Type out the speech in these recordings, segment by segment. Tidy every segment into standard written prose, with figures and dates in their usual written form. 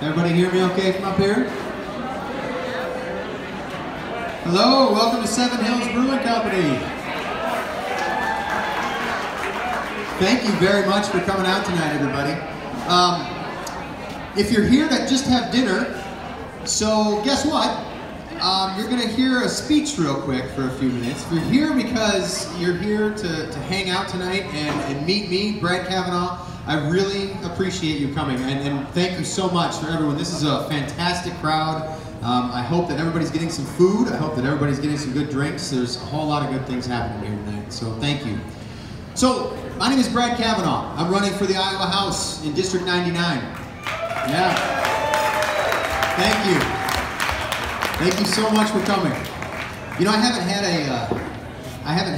Everybody hear me okay from up here? Hello, welcome to Hills Brewing Company. Thank you very much for coming out tonight, everybody. If you're here to just have dinner, so guess what? You're going to hear a speech real quick for a few minutes. If you're here because you're here to hang out tonight and meet me, Brad Cavanagh, I really appreciate you coming, and thank you so much for everyone. This is a fantastic crowd. I hope that everybody's getting some food. I hope that everybody's getting some good drinks. There's a whole lot of good things happening here tonight, so thank you. So, my name is Brad Cavanagh. I'm running for the Iowa House in District 99. Yeah. Thank you. Thank you so much for coming. You know, I haven't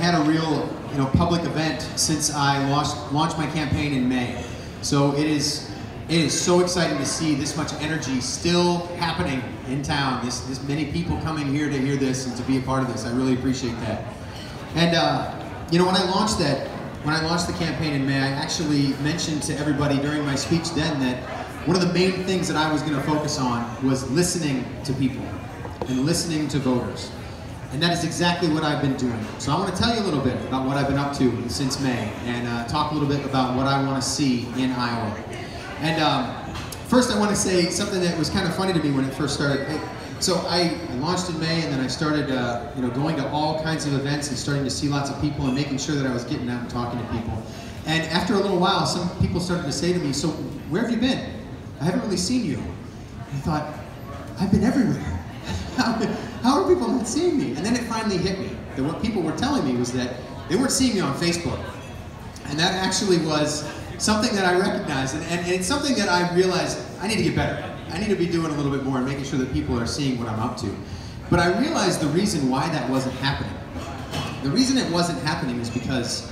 had a real public event since I launched my campaign in May. So it is so exciting to see this much energy still happening in town. This many people coming here to hear this and to be a part of this. I really appreciate that. And when I launched the campaign in May, I actually mentioned to everybody during my speech then that one of the main things that I was going to focus on was listening to people and listening to voters. And that is exactly what I've been doing. So I want to tell you a little bit about what I've been up to since May and talk a little bit about what I want to see in Iowa. And first I want to say something that was kind of funny to me when it first started. So I launched in May, and then I started going to all kinds of events and starting to see lots of people and making sure that I was getting out and talking to people. And after a little while, some people started to say to me, "So where have you been? I haven't really seen you." And I thought, I've been everywhere. How are people not seeing me? And then it finally hit me that what people were telling me was that they weren't seeing me on Facebook. And that actually was something that I recognized, and it's something that I realized I need to get better at. I need to be doing a little bit more and making sure that people are seeing what I'm up to. But I realized the reason why that wasn't happening. The reason it wasn't happening is because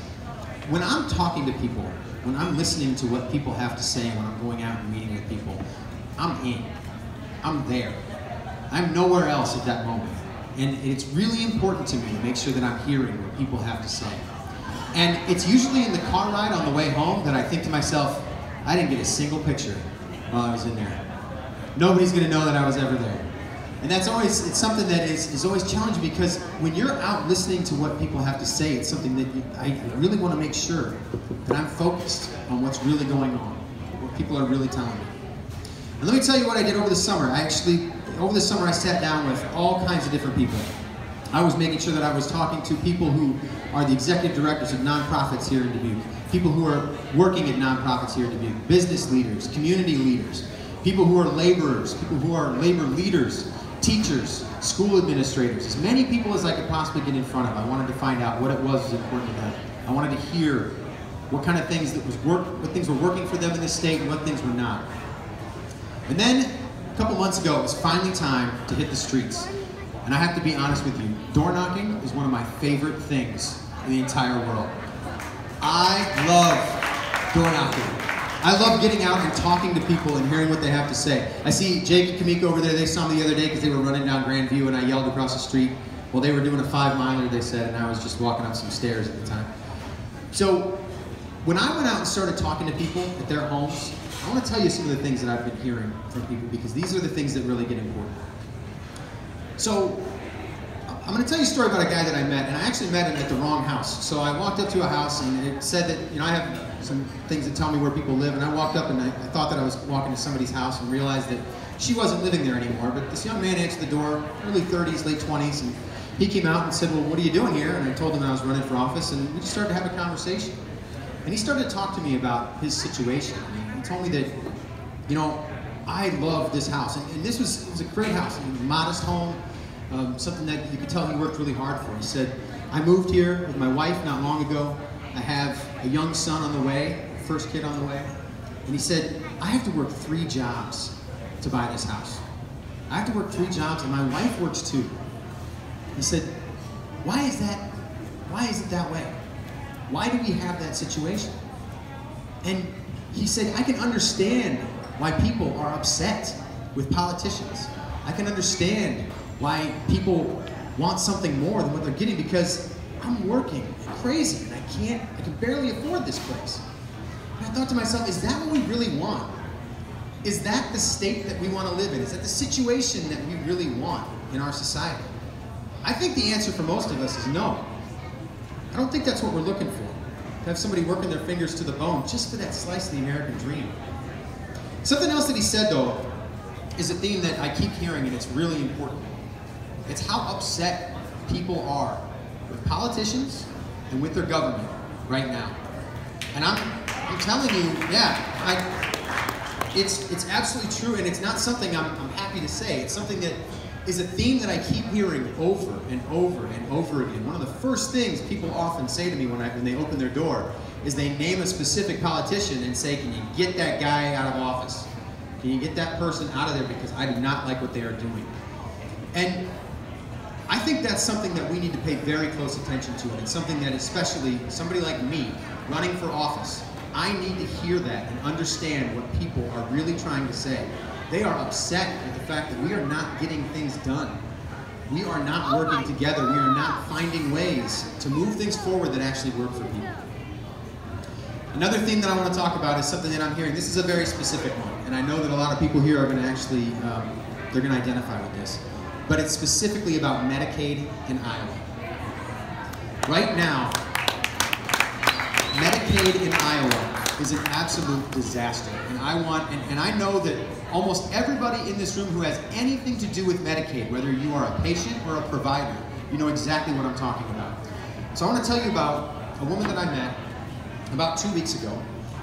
when I'm talking to people, when I'm listening to what people have to say, when I'm going out and meeting with people, I'm in. I'm there. I'm nowhere else at that moment. And it's really important to me to make sure that I'm hearing what people have to say. And it's usually in the car ride on the way home that I think to myself, I didn't get a single picture while I was in there. Nobody's going to know that I was ever there. And it's something that is always challenging, because when you're out listening to what people have to say, it's something that I really want to make sure that I'm focused on what's really going on, what people are really telling me. And let me tell you what I did over the summer. Over the summer I sat down with all kinds of different people. I was making sure that I was talking to people who are the executive directors of nonprofits here in Dubuque, people who are working at nonprofits here in Dubuque, business leaders, community leaders, people who are laborers, people who are labor leaders, teachers, school administrators, as many people as I could possibly get in front of. I wanted to find out what it was important to them. I wanted to hear what kind of things what things were working for them in this state and what things were not. And then a couple months ago, it was finally time to hit the streets. And I have to be honest with you, door knocking is one of my favorite things in the entire world. I love door knocking. I love getting out and talking to people and hearing what they have to say. I see Jake and Kamika over there. They saw me the other day because they were running down Grandview, and I yelled across the street. Well, they were doing a 5-miler, they said, and I was just walking up some stairs at the time. So when I went out and started talking to people at their homes, I want to tell you some of the things that I've been hearing from people, because these are the things that really get important. So I'm going to tell you a story about a guy that I met, and I actually met him at the wrong house. So I walked up to a house, and it said that, I have some things that tell me where people live, and I walked up and I thought that I was walking to somebody's house and realized that she wasn't living there anymore. But this young man answered the door, early 30s, late 20s, and he came out and said, "Well, what are you doing here?" And I told him that I was running for office, and we just started to have a conversation. And he started to talk to me about his situation. He told me that, I love this house. And it was a great house, a modest home, something that you could tell he worked really hard for. He said, "I moved here with my wife not long ago. I have a young son on the way, first kid on the way." And he said, "I have to work 3 jobs to buy this house. I have to work 3 jobs, and my wife works 2. He said, "Why is that? Why is it that way? Why do we have that situation?" And he said, "I can understand why people are upset with politicians. I can understand why people want something more than what they're getting, because I'm working crazy and I can barely afford this place." And I thought to myself, is that what we really want? is that the state that we want to live in? Is that the situation that we really want in our society? I think the answer for most of us is no. I don't think that's what we're looking for. To have somebody working their fingers to the bone just for that slice of the American dream. Something else that he said, though, is a theme that I keep hearing, and it's really important. It's how upset people are with politicians and with their government right now. And I'm telling you, it's absolutely true, and it's not something I'm happy to say. It's something that is a theme that I keep hearing over and over and over again. One of the first things people often say to me when they open their door is they name a specific politician and say, can you get that guy out of office? Can you get that person out of there, because I do not like what they are doing. And I think that's something that we need to pay very close attention to, and it's something that especially somebody like me, running for office, I need to hear that and understand what people are really trying to say. They are upset with the fact that we are not getting things done. We are not working together. We are not finding ways to move things forward that actually work for people. Another thing that I want to talk about is something that I'm hearing. This is a very specific one, and I know that a lot of people here are going to actually, they're going to identify with this. But it's specifically about Medicaid in Iowa. Right now, Medicaid in Iowa is an absolute disaster. And I know that almost everybody in this room who has anything to do with Medicaid, whether you are a patient or a provider, you know exactly what I'm talking about. So I want to tell you about a woman that I met about 2 weeks ago.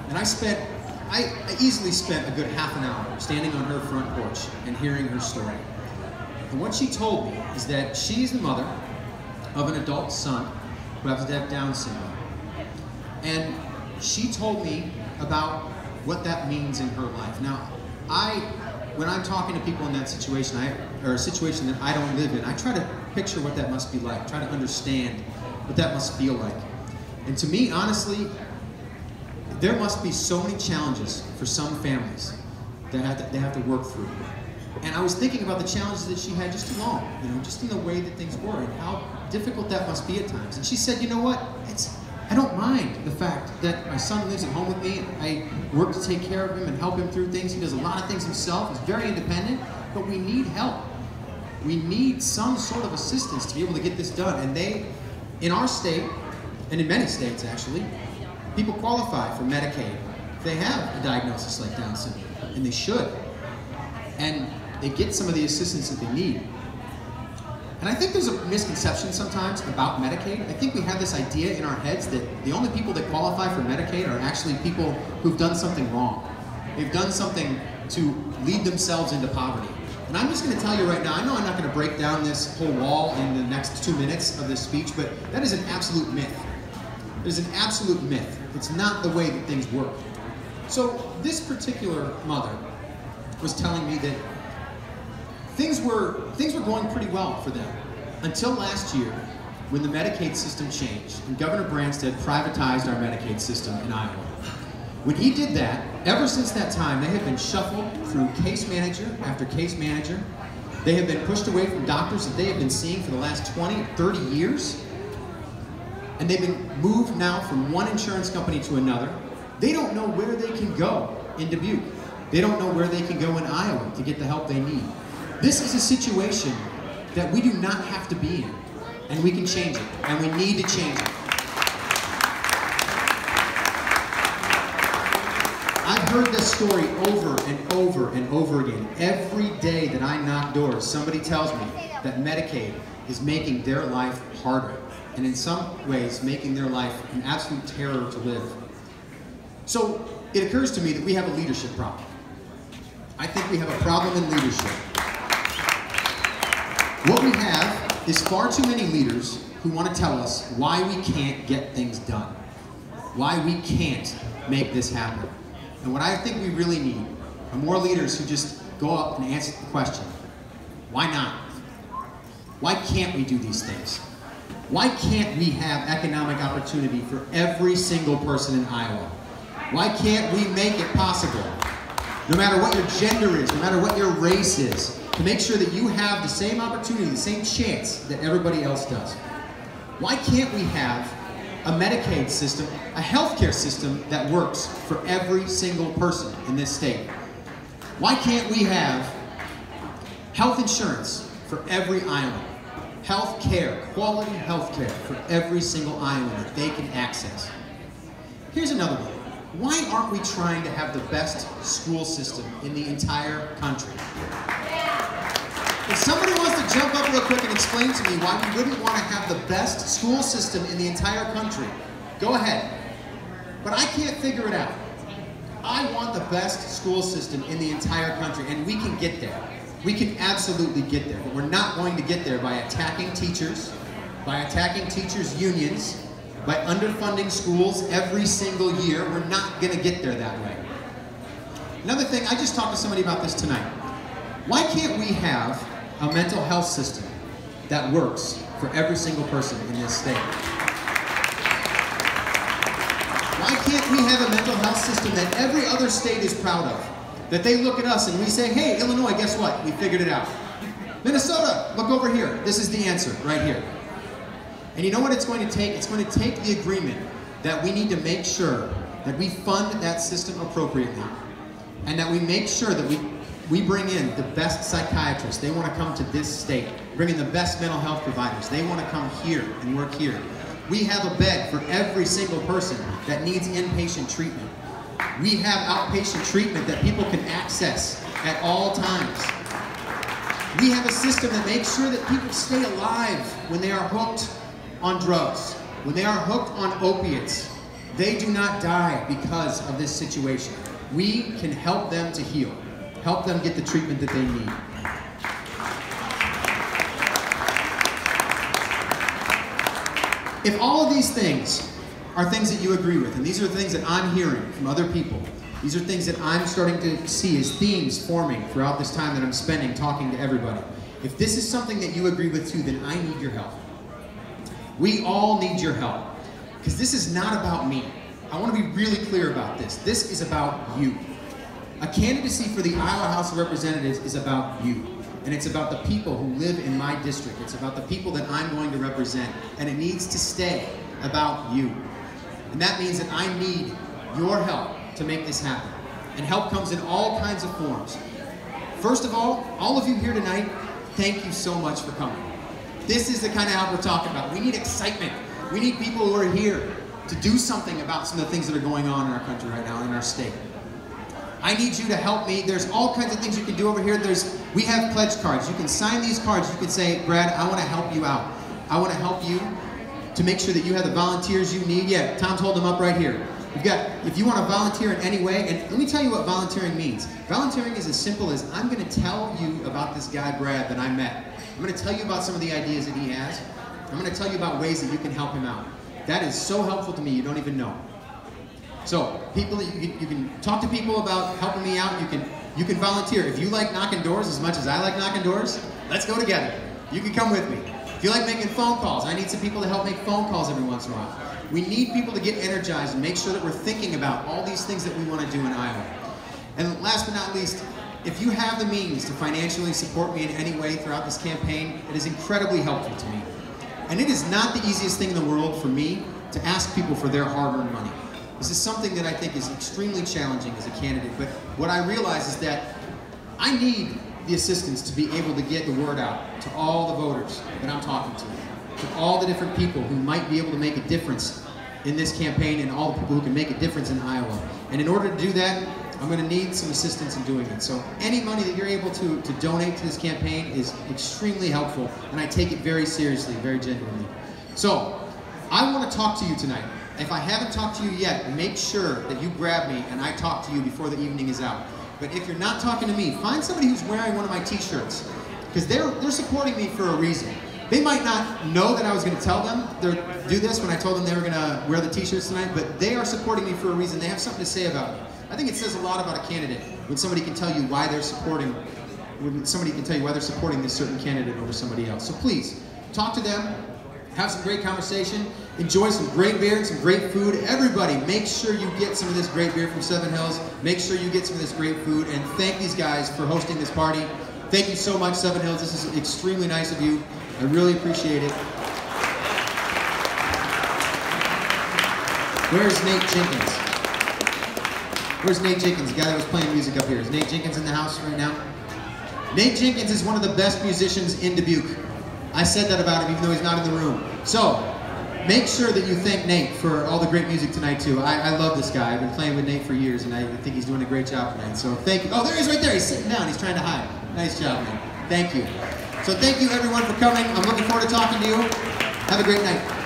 And I easily spent a good half an hour standing on her front porch and hearing her story. And what she told me is that she's the mother of an adult son who happens to have Down syndrome. And she told me about what that means in her life. Now, when I'm talking to people in that situation, or a situation that I don't live in, I try to picture what that must be like, try to understand what that must feel like. And to me, honestly, there must be so many challenges for some families that they have to work through. And I was thinking about the challenges that she had just alone, just in the way that things were, and how difficult that must be at times. And she said, you know what, I don't mind the fact that my son lives at home with me. I work to take care of him and help him through things. He does a lot of things himself. He's very independent, but we need help. We need some sort of assistance to be able to get this done. And in our state, and in many states actually, people qualify for Medicaid if they have a diagnosis like Down syndrome, and they should. And they get some of the assistance that they need. And I think there's a misconception sometimes about Medicaid. I think we have this idea in our heads that the only people that qualify for Medicaid are actually people who've done something wrong. They've done something to lead themselves into poverty. And I'm just going to tell you right now, I know I'm not going to break down this whole wall in the next 2 minutes of this speech, but that is an absolute myth. It is an absolute myth. It's not the way that things work. So this particular mother was telling me that things were going pretty well for them until last year, when the Medicaid system changed and Governor Branstad privatized our Medicaid system in Iowa. When he did that, ever since that time, they have been shuffled through case manager after case manager. They have been pushed away from doctors that they have been seeing for the last 20, 30 years. And they've been moved now from one insurance company to another. They don't know where they can go in Dubuque. They don't know where they can go in Iowa to get the help they need. This is a situation that we do not have to be in, and we can change it, and we need to change it. I've heard this story over and over and over again. Every day that I knock doors, somebody tells me that Medicaid is making their life harder, and in some ways making their life an absolute terror to live. So it occurs to me that we have a leadership problem. I think we have a problem in leadership. What we have is far too many leaders who want to tell us why we can't get things done, why we can't make this happen. And what I think we really need are more leaders who just go up and answer the question, why not? Why can't we do these things? Why can't we have economic opportunity for every single person in Iowa? Why can't we make it possible, no matter what your gender is, no matter what your race is, to make sure that you have the same opportunity, the same chance that everybody else does? Why can't we have a Medicaid system, a healthcare system that works for every single person in this state? Why can't we have health insurance for every Iowan? Health care, quality health care for every single Iowan that they can access. Here's another one. Why aren't we trying to have the best school system in the entire country? If somebody wants to jump up real quick and explain to me why we wouldn't want to have the best school system in the entire country, go ahead. But I can't figure it out. I want the best school system in the entire country, and we can get there. We can absolutely get there, but we're not going to get there by attacking teachers, by attacking teachers' unions, by underfunding schools every single year. We're not going to get there that way. Another thing, I just talked to somebody about this tonight. Why can't we have a mental health system that works for every single person in this state? Why can't we have a mental health system that every other state is proud of? That they look at us and we say, hey, Illinois, guess what? We figured it out. Minnesota, look over here. This is the answer right here. And you know what it's going to take? It's going to take the agreement that we need to make sure that we fund that system appropriately, and that we make sure that we bring in the best psychiatrists. They want to come to this state. Bring in the best mental health providers. They want to come here and work here. We have a bed for every single person that needs inpatient treatment. We have outpatient treatment that people can access at all times. We have a system that makes sure that people stay alive when they are hooked on drugs, when they are hooked on opiates. They do not die because of this situation. We can help them to heal, help them get the treatment that they need. If all of these things are things that you agree with, and these are things that I'm hearing from other people, these are things that I'm starting to see as themes forming throughout this time that I'm spending talking to everybody. If this is something that you agree with too, then I need your help. We all need your help, because this is not about me. I want to be really clear about this. This is about you. A candidacy for the Iowa House of Representatives is about you. And it's about the people who live in my district. It's about the people that I'm going to represent. And it needs to stay about you. And that means that I need your help to make this happen. And help comes in all kinds of forms. First of all of you here tonight, thank you so much for coming. This is the kind of help we're talking about. We need excitement. We need people who are here to do something about some of the things that are going on in our country right now, in our state. I need you to help me. There's all kinds of things you can do over here. We have pledge cards. You can sign these cards. You can say, Brad, I want to help you out. I want to help you to make sure that you have the volunteers you need. Yeah, Tom's holding them up right here. If you want to volunteer in any way, and let me tell you what volunteering means. Volunteering is as simple as, I'm going to tell you about this guy, Brad, that I met. I'm going to tell you about some of the ideas that he has. I'm going to tell you about ways that you can help him out. That is so helpful to me, you don't even know. So, people, you can talk to people about helping me out. You can volunteer. If you like knocking doors as much as I like knocking doors, let's go together. You can come with me. If you like making phone calls, I need some people to help make phone calls every once in a while. We need people to get energized and make sure that we're thinking about all these things that we want to do in Iowa. And last but not least, if you have the means to financially support me in any way throughout this campaign, it is incredibly helpful to me. And it is not the easiest thing in the world for me to ask people for their hard-earned money. This is something that I think is extremely challenging as a candidate, but what I realize is that I need the assistance to be able to get the word out to all the voters that I'm talking to all the different people who might be able to make a difference in this campaign, and all the people who can make a difference in Iowa. And in order to do that, I'm going to need some assistance in doing it. So any money that you're able to donate to this campaign is extremely helpful, and I take it very seriously, very genuinely. So I want to talk to you tonight. If I haven't talked to you yet, make sure that you grab me and I talk to you before the evening is out. But if you're not talking to me, find somebody who's wearing one of my t-shirts, because they're supporting me for a reason. They might not know that I was going to tell them to do this when I told them they were going to wear the t-shirts tonight, but they are supporting me for a reason. They have something to say about me. I think it says a lot about a candidate when somebody can tell you why they're supporting, this certain candidate over somebody else. So please, talk to them, have some great conversation, enjoy some great beer and some great food. Everybody, make sure you get some of this great beer from Seven Hills. Make sure you get some of this great food, and thank these guys for hosting this party. Thank you so much, Seven Hills. This is extremely nice of you. I really appreciate it. Where's Nate Jenkins? Where's Nate Jenkins, the guy that was playing music up here? Is Nate Jenkins in the house right now? Nate Jenkins is one of the best musicians in Dubuque. I said that about him even though he's not in the room. So, make sure that you thank Nate for all the great music tonight too. I love this guy. I've been playing with Nate for years and I think he's doing a great job tonight. So thank you. Oh, there he is right there. He's sitting down. He's trying to hide. Nice job, man. Thank you. So thank you everyone for coming. I'm looking forward to talking to you. Have a great night.